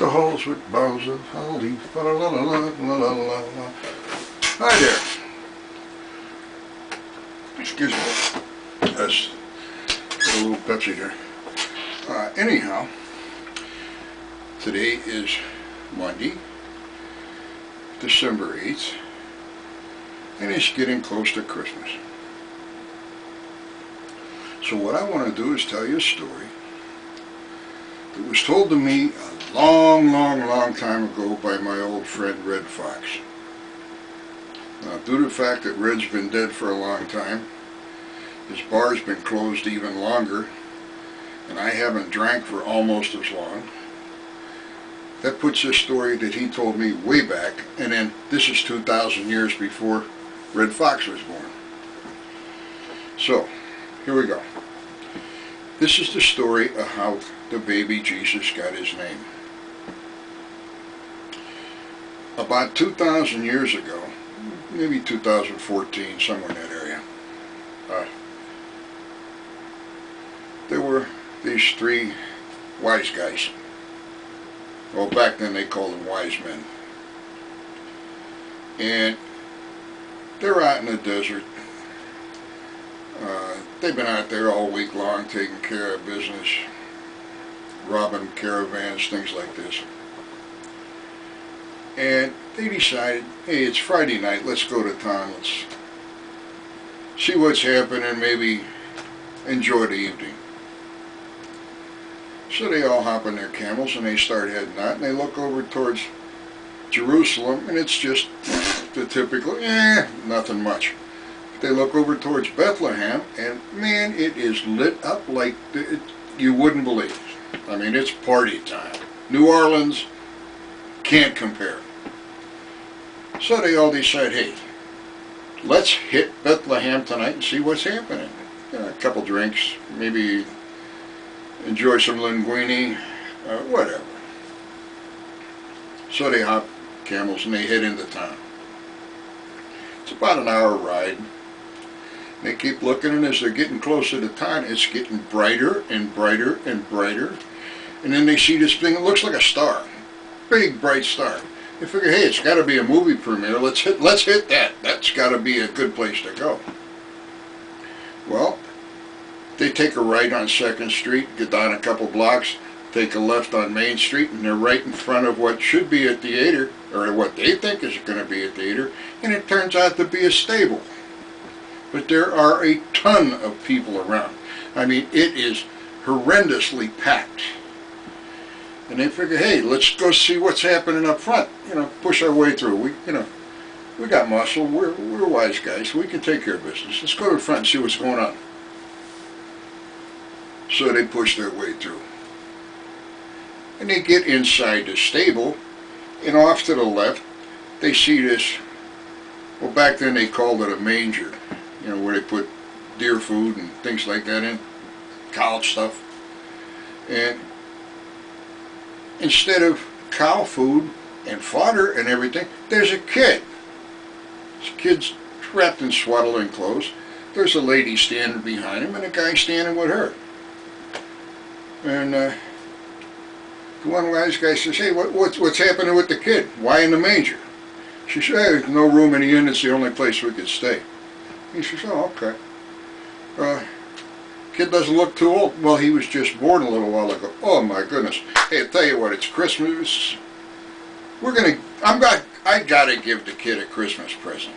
the halls with boughs of holly. La la la la la la la la. Hi there. Excuse me. That's a little Pepsi there. Anyhow, today is Monday, December 8th, and it's getting close to Christmas. So what I want to do is tell you a story that was told to me a long time ago by my old friend Red Fox. Now, due to the fact that Red's been dead for a long time, his bar's been closed even longer, and I haven't drank for almost as long. That puts this story that he told me way back, and then this is 2,000 years before Red Fox was born. So, here we go. This is the story of how the baby Jesus got his name. About 2,000 years ago, maybe 2014, somewhere in that area, there were these three wise guys. Well, back then they called them wise men. And they're out in the desert. They've been out there all week long taking care of business, robbing caravans, things like this. And they decided, hey, it's Friday night, let's go to town, let's see what's happening, maybe enjoy the evening. So they all hop on their camels and they start heading out, and they look over towards Jerusalem, and it's just the typical, nothing much. They look over towards Bethlehem, and man, it is lit up like you wouldn't believe. I mean, it's party time. New Orleans can't compare. So they all decide, hey, let's hit Bethlehem tonight and see what's happening. A couple drinks, maybe enjoy some linguine, whatever. So they hop camels and they head into town. It's about an hour ride. They keep looking, and as they're getting closer to town, it's getting brighter and brighter and brighter. And then they see this thing that looks like a star, big bright star. They figure, hey, it's got to be a movie premiere. Let's hit that. That's got to be a good place to go. Well, they take a right on 2nd Street, get down a couple blocks, take a left on Main Street, and they're right in front of what should be a theater, or what they think is going to be a theater, and it turns out to be a stable. But there are a ton of people around. I mean, it is horrendously packed. And they figure, hey, let's go see what's happening up front. You know, push our way through. We got muscle. We're wise guys. We can take care of business. Let's go to the front and see what's going on. So they push their way through. And they get inside the stable, and off to the left, they see this, well, back then they called it a manger. You know, where they put deer food and things like that in, cow stuff. And instead of cow food and fodder and everything, there's a kid. This kid's wrapped in swaddling clothes. There's a lady standing behind him and a guy standing with her. And the one wise guy says, hey, what's happening with the kid? Why in the manger? She says, hey, there's no room in the inn. It's the only place we could stay. He says, oh, okay. Kid doesn't look too old. Well, he was just born a little while ago. Oh, my goodness. Hey, I tell you what, it's Christmas. I gotta give the kid a Christmas present.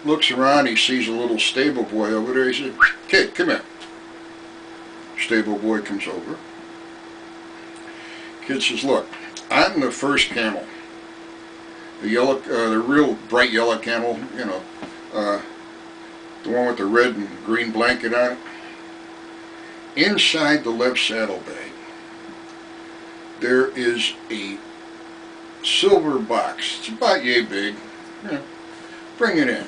Looks around, he sees a little stable boy over there. He says, kid, come here. Stable boy comes over. Kid says, look, I'm the first camel. The real bright yellow camel, you know, the one with the red and green blanket on it. Inside the left saddlebag, there is a silver box. It's about yay big. Yeah. Bring it in.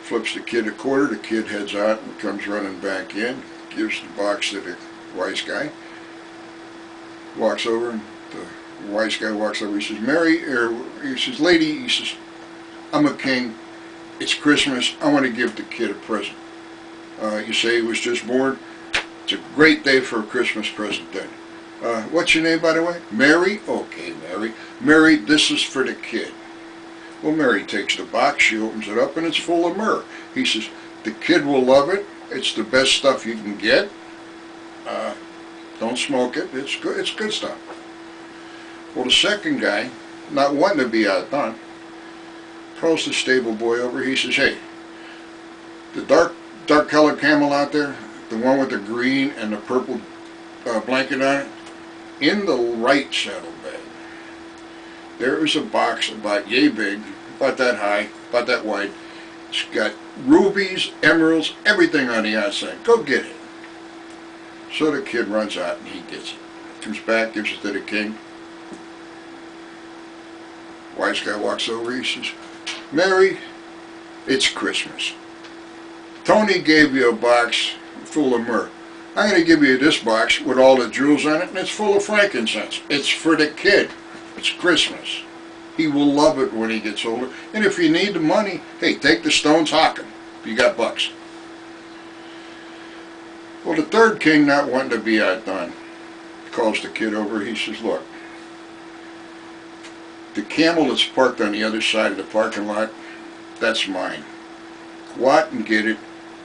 Flips the kid a quarter. The kid heads out and comes running back in. Gives the box to the wise guy. Walks over, and the wise guy walks over. He says, he says, lady, he says, I'm a king. It's Christmas. I want to give the kid a present. You say he was just born? It's a great day for a Christmas present then. What's your name, by the way? Mary? Okay, Mary. Mary, this is for the kid. Well, Mary takes the box, she opens it up, and it's full of myrrh. He says, the kid will love it. It's the best stuff you can get. Don't smoke it. It's good stuff. Well, the second guy, not wanting to be outdone, calls the stable boy over. He says, hey, the dark colored camel out there, the one with the green and the purple blanket on it, in the right saddlebag, there is a box about yay big, about that high, about that wide. It's got rubies, emeralds, everything on the outside. Go get it. So the kid runs out and he gets it. Comes back, gives it to the king. Wise guy walks over, he says, Mary, it's Christmas. Tony gave you a box full of myrrh. I'm going to give you this box with all the jewels on it, and it's full of frankincense. It's for the kid. It's Christmas. He will love it when he gets older. And if you need the money, hey, take the stones, hock them. If you got bucks. Well, the third king, not wanting to be outdone, calls the kid over. He says, look, the camel that's parked on the other side of the parking lot, that's mine. Go out and get it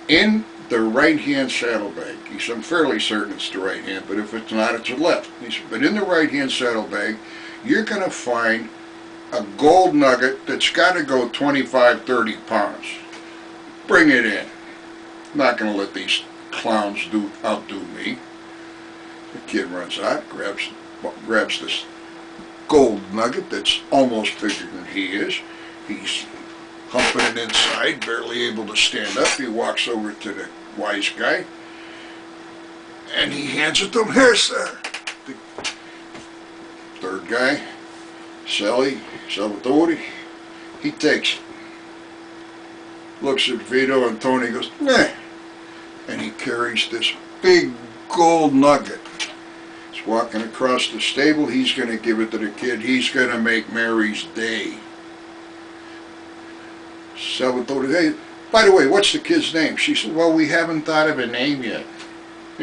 in the right-hand saddlebag. He said, I'm fairly certain it's the right hand, but if it's not, it's the left. He said, but in the right-hand saddlebag, you're going to find a gold nugget that's got to go 25, 30 pounds. Bring it in. I'm not going to let these clowns outdo me. The kid runs out, grabs this gold nugget that's almost bigger than he is. He's humping it inside, barely able to stand up. He walks over to the wise guy, and he hands it to him. Here, sir. The third guy, Salvatore, he takes it. Looks at Vito and Tony, goes, nah. And he carries this big gold nugget. He's walking across the stable. He's going to give it to the kid. He's going to make Mary's day. Salvatore, hey, by the way, what's the kid's name? She said, well, we haven't thought of a name yet.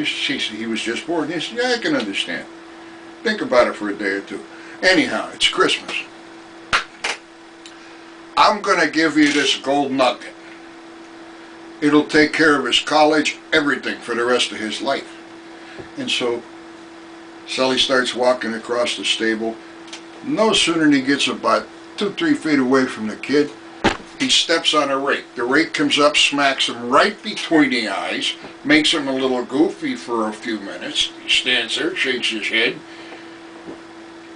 She said, he was just born. He said, yeah, I can understand. Think about it for a day or two. Anyhow, it's Christmas. I'm going to give you this gold nugget. It'll take care of his college, everything for the rest of his life. And so Sully starts walking across the stable. No sooner than he gets about 2-3 feet away from the kid, he steps on a rake. The rake comes up, smacks him right between the eyes, makes him a little goofy for a few minutes. He stands there, shakes his head,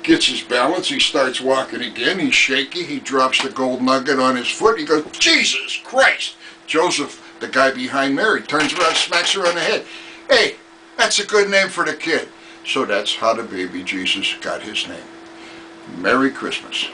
gets his balance, he starts walking again, he's shaky, he drops the gold nugget on his foot, he goes, Jesus Christ! Joseph, the guy behind Mary, turns around, smacks her on the head. Hey, that's a good name for the kid. So that's how the baby Jesus got his name. Merry Christmas.